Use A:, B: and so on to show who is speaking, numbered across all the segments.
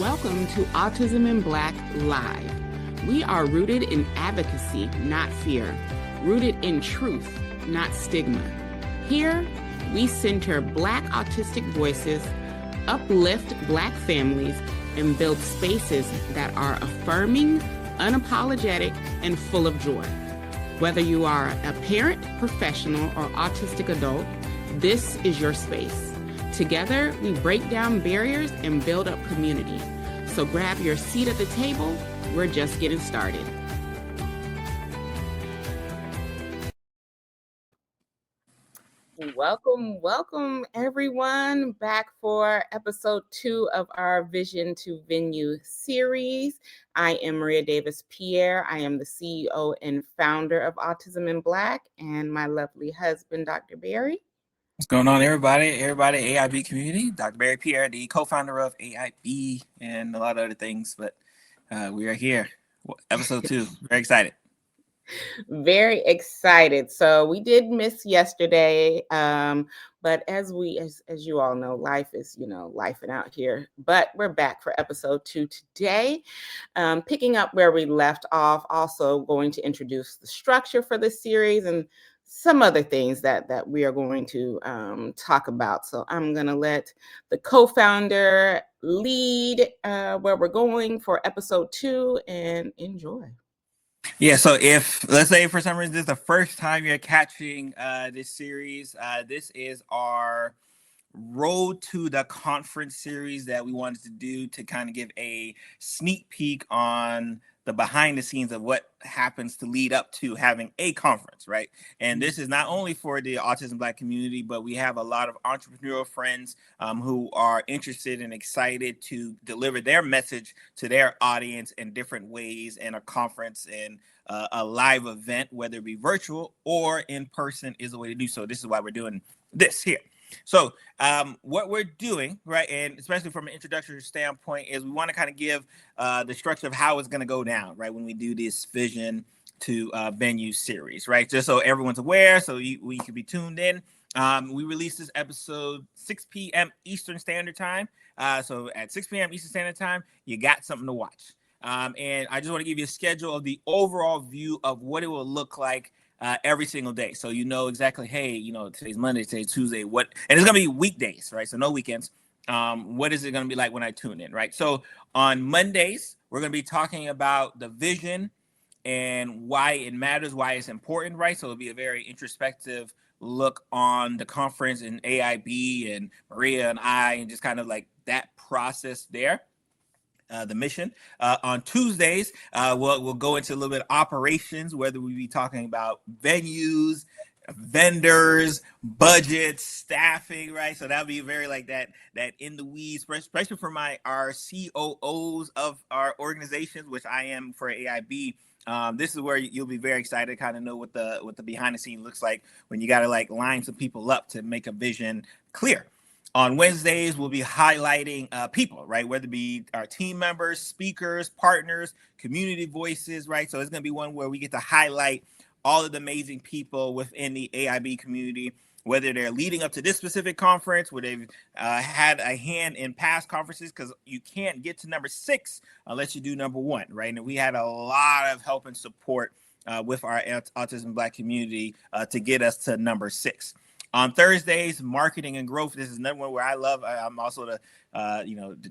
A: Welcome to Autism in Black Live. We are rooted in advocacy, not fear, rooted in truth, not stigma. Here, we center Black autistic voices, uplift Black families, and build spaces that are affirming, unapologetic, and full of joy. Whether you are a parent, professional, or autistic adult, this is your space. Together, we break down barriers and build up community. So grab your seat at the table. We're just getting started. Welcome, everyone, back for episode 2 of our Vision to Venue series. I am Maria Davis Pierre. I am the CEO and founder of Autism in Black, and my lovely husband, Dr. Barry.
B: What's going on, everybody? AIB community. Dr. Davis Pierre, the co-founder of AIB and a lot of other things, but we are here. Episode 2. Very excited.
A: Very excited. So we did miss yesterday, but as you all know, life is, lifing out here. But we're back for episode 2 today, picking up where we left off. Also going to introduce the structure for this series and some other things that we are going to talk about. So I'm going to let the co-founder lead where we're going for episode 2 and enjoy.
B: Yeah, so if, let's say for some reason this is the first time you're catching this series, this is our Road to the Conference series that we wanted to do to kind of give a sneak peek on the behind the scenes of what happens to lead up to having a conference, right? And this is not only for the Autism Black community, but we have a lot of entrepreneurial friends who are interested and excited to deliver their message to their audience in different ways in a conference and a live event, whether it be virtual or in person, is the way to do so. This is why we're doing this here. So what we're doing, right, and especially from an introductory standpoint, is we want to kind of give the structure of how it's going to go down, right, when we do this Vision to Venue series, right, just so everyone's aware, so we can be tuned in. We released this episode 6 p.m. Eastern Standard Time. So at 6 p.m. Eastern Standard Time, you got something to watch. And I just want to give you a schedule of the overall view of what it will look like every single day. So you know exactly, hey, today's Monday, today's Tuesday, and it's going to be weekdays, right? So no weekends. What is it going to be like when I tune in, right? So on Mondays, we're going to be talking about the vision and why it matters, why it's important, right? So it'll be a very introspective look on the conference and AIB and Maria and I, and just kind of like that process there. The mission. On Tuesdays, we'll go into a little bit of operations, whether we be talking about venues, vendors, budgets, staffing, right? So that'll be very like that in the weeds, especially for our COOs of our organizations, which I am for AIB. This is where you'll be very excited to kind of know what the behind the scenes looks like when you got to like line some people up to make a vision clear. On Wednesdays, we'll be highlighting people, right? Whether it be our team members, speakers, partners, community voices, right? So it's going to be one where we get to highlight all of the amazing people within the AIB community, whether they're leading up to this specific conference, where they've had a hand in past conferences, because you can't get to number 6 unless you do number 1, right? And we had a lot of help and support with our Autism Black community to get us to number 6. On Thursdays, marketing and growth. This is another one where I'm also the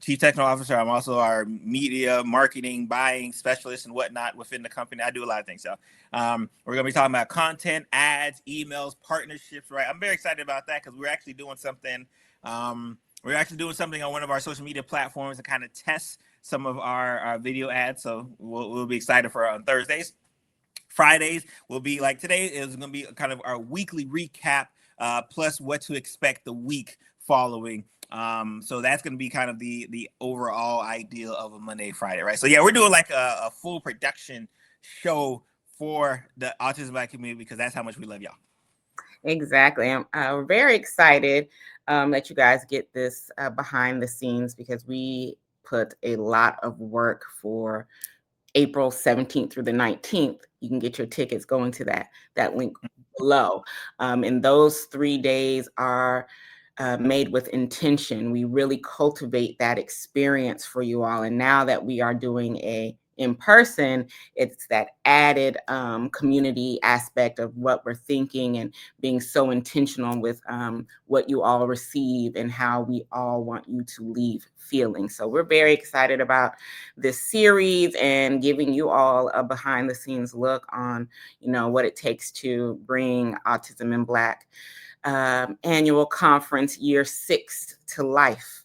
B: chief technical officer. I'm also our media, marketing, buying specialist and whatnot within the company. I do a lot of things. So we're going to be talking about content, ads, emails, partnerships, right? I'm very excited about that because we're actually doing something. We're actually doing something on one of our social media platforms to kind of test some of our video ads. So we'll be excited for on Thursdays. Fridays will be like today is going to be kind of our weekly recap. Plus what to expect the week following. So that's going to be kind of the overall ideal of a Monday, Friday, right? So yeah, we're doing like a full production show for the Autism Black community because that's how much we love y'all.
A: Exactly. I'm very excited that you guys get this behind the scenes because we put a lot of work for April 17th through the 19th. You can get your tickets going to that link below. And those 3 days are made with intention. We really cultivate that experience for you all. And now that we are doing a in person, it's that added community aspect of what we're thinking and being so intentional with what you all receive and how we all want you to leave feeling. So we're very excited about this series and giving you all a behind the scenes look on, what it takes to bring Autism in Black annual conference year 6 to life.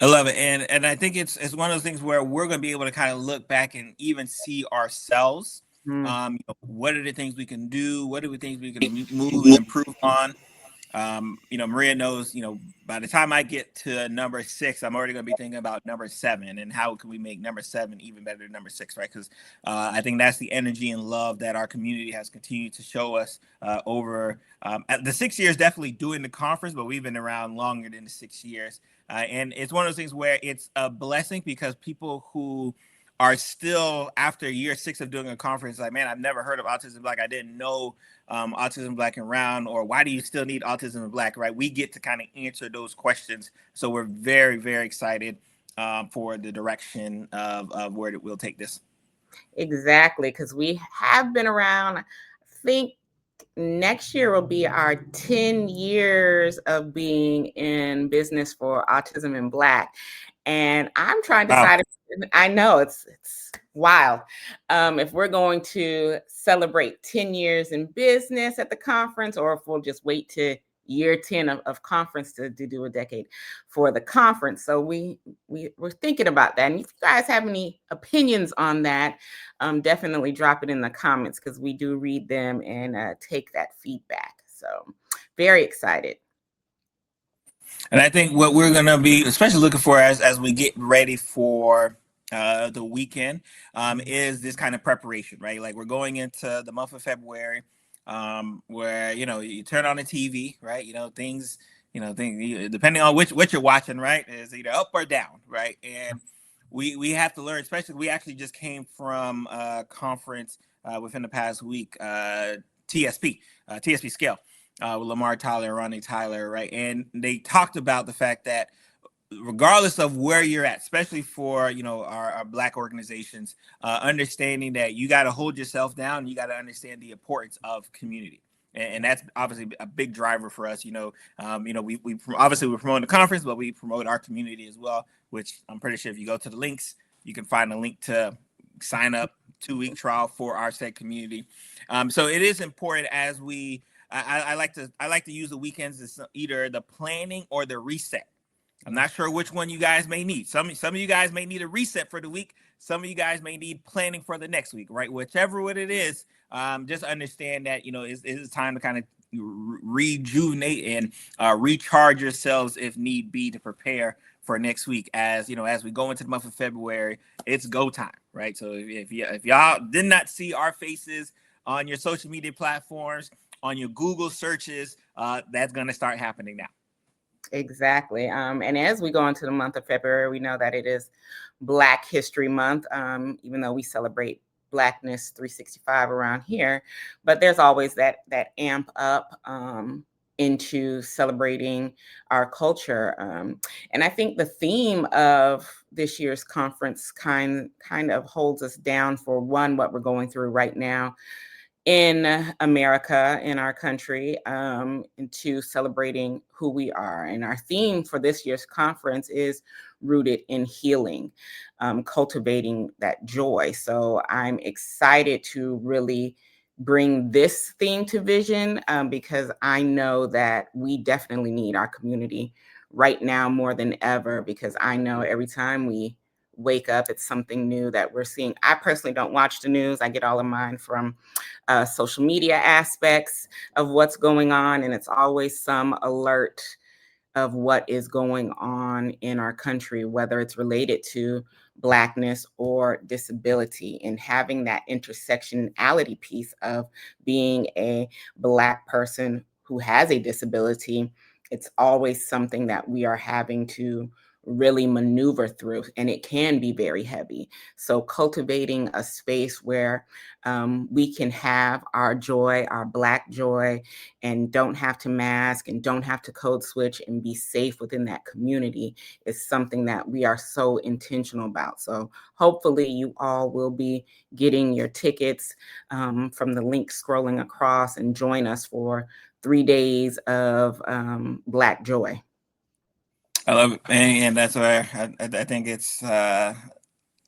B: I love it, and I think it's one of those things where we're going to be able to kind of look back and even see ourselves. What are the things we can do? What are the things we can move and improve on? Maria knows, by the time I get to number 6, I'm already going to be thinking about number 7 and how can we make number 7 even better than number 6, right? Because I think that's the energy and love that our community has continued to show us over the 6 years, definitely doing the conference, but we've been around longer than the 6 years. And it's one of those things where it's a blessing because people who are still after year 6 of doing a conference, like, man, I've never heard of Autism Black. I didn't know Autism Black and Round, or why do you still need Autism Black, right? We get to kind of answer those questions. So we're very, very excited for the direction of where we'll take this.
A: Exactly, because we have been around, I think next year will be our 10 years of being in business for Autism in Black. And I'm trying to decide, I know it's wild. If we're going to celebrate 10 years in business at the conference, or if we'll just wait to year 10 of conference to do a decade for the conference. So we're thinking about that. And if you guys have any opinions on that, definitely drop it in the comments because we do read them and take that feedback. So very excited.
B: And I think what we're going to be especially looking for as we get ready for the weekend is this kind of preparation, right? Like we're going into the month of February where, you turn on the TV, right? Things, depending on which you're watching, right, is either up or down, right? And we have to learn, especially we actually just came from a conference within the past week, TSP Scale. With Lamar Tyler and Ronnie Tyler, right? And they talked about the fact that regardless of where you're at, especially for our Black organizations, understanding that you got to hold yourself down, you got to understand the importance of community. And that's obviously a big driver for us. We obviously we're promoting the conference, but we promote our community as well, which I'm pretty sure if you go to the links, you can find a link to sign up 2-week trial for our said community. So it is important as I like to use the weekends as either the planning or the reset. I'm not sure which one you guys may need. Some of you guys may need a reset for the week. Some of you guys may need planning for the next week, right? Whichever what it is, just understand that it's time to kind of rejuvenate and recharge yourselves if need be to prepare for next week. As we go into the month of February, it's go time, right? So if y'all did not see our faces on your social media platforms, on your Google searches, that's going to start happening now.
A: Exactly. And as we go into the month of February, we know that it is Black History Month, even though we celebrate Blackness 365 around here, but there's always that amp up into celebrating our culture. And I think the theme of this year's conference kind of holds us down for what we're going through right now in America, in our country, into celebrating who we are. And our theme for this year's conference is rooted in healing, cultivating that joy. So I'm excited to really bring this theme to vision because I know that we definitely need our community right now more than ever, because I know every time we wake up, it's something new that we're seeing. I personally don't watch the news. I get all of mine from social media aspects of what's going on, and it's always some alert of what is going on in our country, whether it's related to Blackness or disability, and having that intersectionality piece of being a Black person who has a disability. It's always something that we are having to really maneuver through, and it can be very heavy. So cultivating a space where we can have our joy, our Black joy, and don't have to mask and don't have to code switch and be safe within that community is something that we are so intentional about. So hopefully you all will be getting your tickets from the link scrolling across and join us for 3 days of Black joy.
B: I love it, and that's why I think it's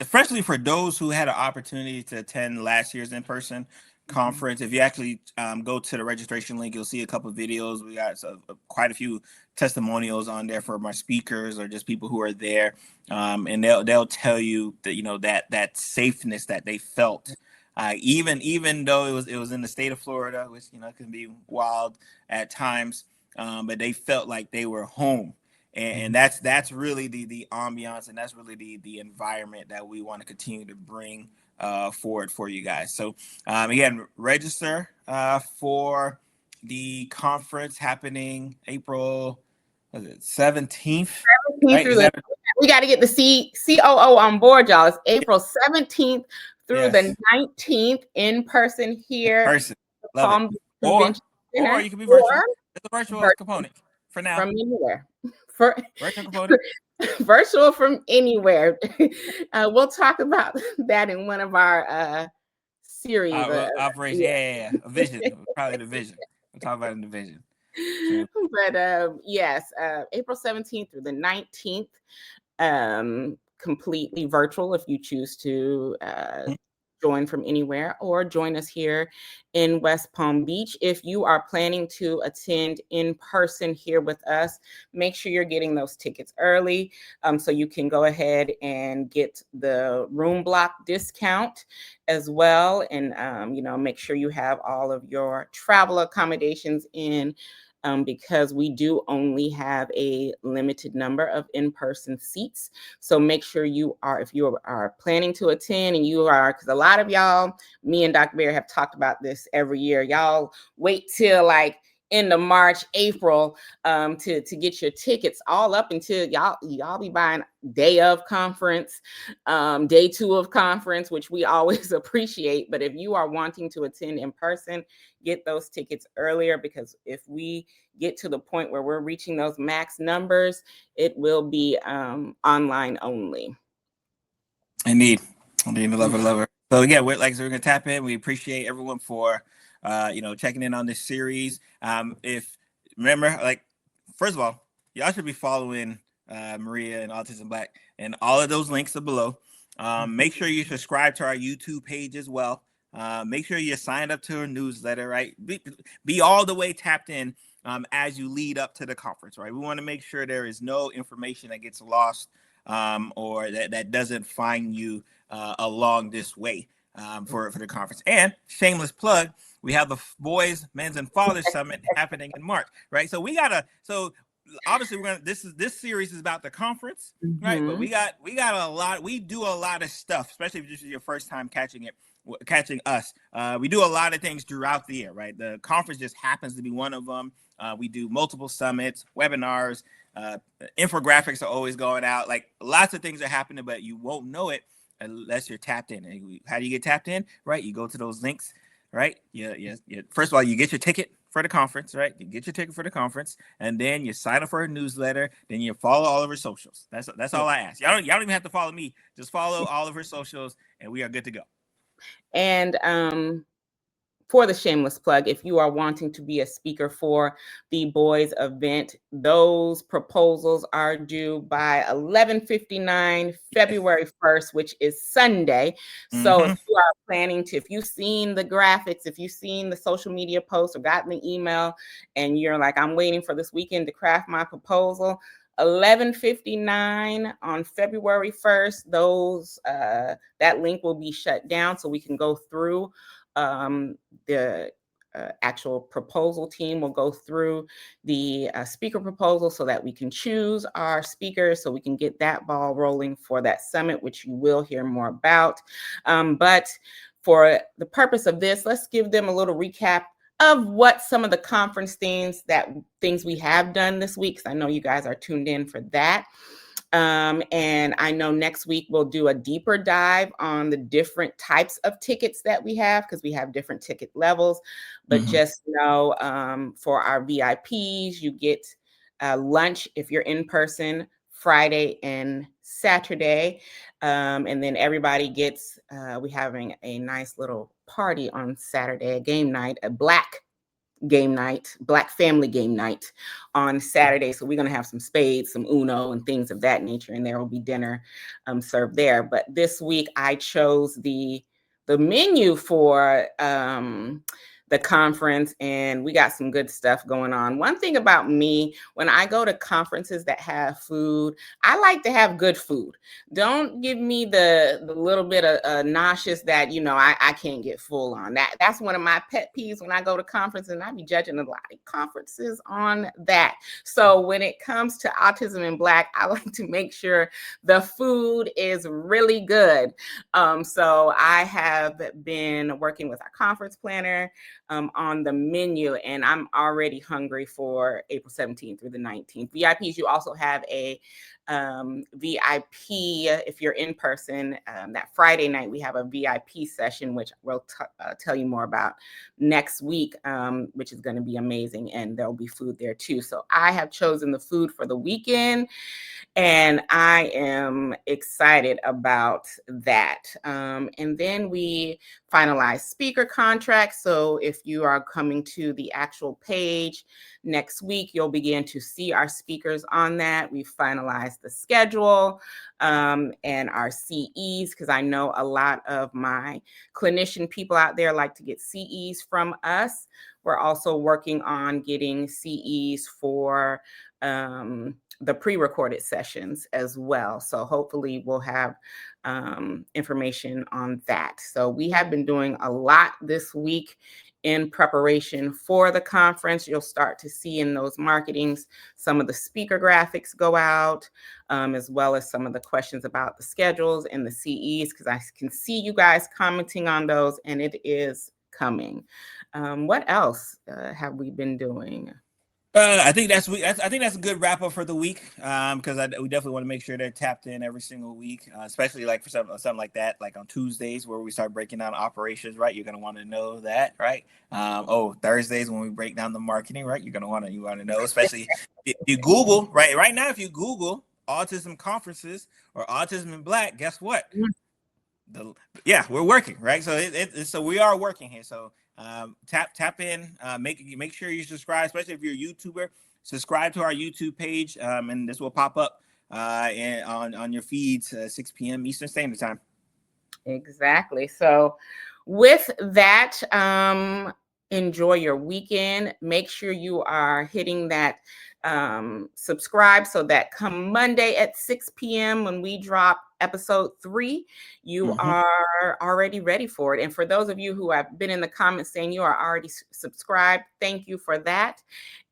B: especially for those who had an opportunity to attend last year's in-person conference. If you actually go to the registration link, you'll see a couple of videos. We got quite a few testimonials on there from our speakers or just people who are there, and they'll tell you that that safeness that they felt. Even though it was in the state of Florida, which can be wild at times, but they felt like they were home. And that's really the ambiance, and that's really the environment that we want to continue to bring forward for you guys. So again, register for the conference happening April 17th. Right?
A: We got to get the COO on board, y'all. It's April 17th through the 19th in person here.
B: In person. Love it. Or you can be virtual. It's a virtual component for now.
A: From anywhere.
B: Virtual
A: from anywhere. We'll talk about that in one of our series.
B: Operation, a vision. Probably the vision. We'll talk about it in the vision.
A: But yes, April 17th through the 19th, completely virtual if you choose to join from anywhere, or join us here in West Palm Beach. If you are planning to attend in person here with us, make sure you're getting those tickets early so you can go ahead and get the room block discount as well. And, make sure you have all of your travel accommodations in, because we do only have a limited number of in-person seats. So make sure if you are planning to attend, and because a lot of y'all, me and Dr. Bear have talked about this every year. Y'all wait till like end of March, April to get your tickets, all up until y'all be buying day of conference, day 2 of conference, which we always appreciate. But if you are wanting to attend in person, get those tickets earlier, because if we get to the point where we're reaching those max numbers, it will be online only.
B: Indeed. Love it. So yeah, we're gonna tap in. We appreciate everyone for checking in on this series. First of all, y'all should be following Maria and Autism Black, and all of those links are below. Make sure you subscribe to our YouTube page as well. Make sure you sign up to our newsletter, right? Be all the way tapped in as you lead up to the conference, right? We want to make sure there is no information that gets lost or that doesn't find you along this way for the conference. And shameless plug, we have the Boys, Men's, and Fathers Summit happening in March, right? So obviously this series is about the conference, right? But we got a lot. We do a lot of stuff, especially if this is your first time catching us. We do a lot of things throughout the year, right? The conference just happens to be one of them. We do multiple summits, webinars, infographics are always going out. Like, lots of things are happening, but you won't know it unless you're tapped in. And how do you get tapped in? Right? You go to those links, right? Yeah. First of all, you get your ticket for the conference, right? You get your ticket for the conference, and then you sign up for a newsletter. Then you follow all of her socials. That's all I ask. Y'all don't even have to follow me. Just follow all of her socials, and we are good to go.
A: And for the shameless plug, if you are wanting to be a speaker for the Boys event, those proposals are due by 11:59 February 1st, which is Sunday. So if you are planning to, if you've seen the graphics, if you've seen the social media posts or gotten the email, and you're like, I'm waiting for this weekend to craft my proposal, 11:59 on February 1st, that link will be shut down so we can go through. The actual proposal team will go through the speaker proposal so that we can choose our speakers, so we can get that ball rolling for that summit, which you will hear more about. But for the purpose of this, let's give them a little recap of what some of the conference things we have done this week, because I know you guys are tuned in for that. And I know next week we'll do a deeper dive on the different types of tickets that we have, because we have different ticket levels. But just know, for our VIPs, you get lunch if you're in person Friday and Saturday. And then everybody gets, we're having a nice little party on Saturday, a game night, a Black game night, Black family game night on Saturday. So we're going to have some spades, some Uno, and things of that nature, and there will be dinner served there. But this week I chose the menu for the conference, and we got some good stuff going on. One thing about me, when I go to conferences that have food, I like to have good food. Don't give me the little bit of nauseous that, I can't get full on. That's one of my pet peeves when I go to conferences, and I be judging a lot of conferences on that. So when it comes to Autism in Black, I like to make sure the food is really good. So I have been working with our conference planner on the menu, and I'm already hungry for April 17th through the 19th. VIPs, you also have a VIP if you're in person. That Friday night, we have a VIP session, which we'll tell you more about next week, which is going to be amazing, and there'll be food there too. So I have chosen the food for the weekend, and I am excited about that. And then we finalize speaker contracts. So if you are coming to the actual page next week, you'll begin to see our speakers on that. We've finalized the schedule and our CEs, because I know a lot of my clinician people out there like to get CEs from us. We're also working on getting CEs for the pre-recorded sessions as well. So hopefully we'll have information on that. So we have been doing a lot this week in preparation for the conference. You'll start to see in those marketings some of the speaker graphics go out, as well as some of the questions about the schedules and the CEs, because I can see you guys commenting on those, and it is coming. What else have we been doing?
B: I think that's a good wrap up for the week, because we definitely want to make sure they're tapped in every single week, especially like for something like that, like on Tuesdays where we start breaking down operations, right? You're gonna want to know that, right? Thursdays when we break down the marketing, right? You want to know, especially if you Google right now. If you Google autism conferences or autism in Black, guess what? We're working, right? So so we are working here. So tap in, make sure you subscribe, especially if you're a YouTuber. Subscribe to our YouTube page, and this will pop up on your feeds 6 p.m. Eastern Standard Time.
A: Exactly. So with that, enjoy your weekend. Make sure you are hitting that subscribe, so that come Monday at 6 p.m. when we drop episode 3, you are already ready for it. And for those of you who have been in the comments saying you are already subscribed, thank you for that.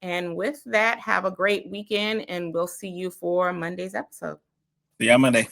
A: And with that, have a great weekend, and we'll see you for Monday's episode.
B: See you on Monday.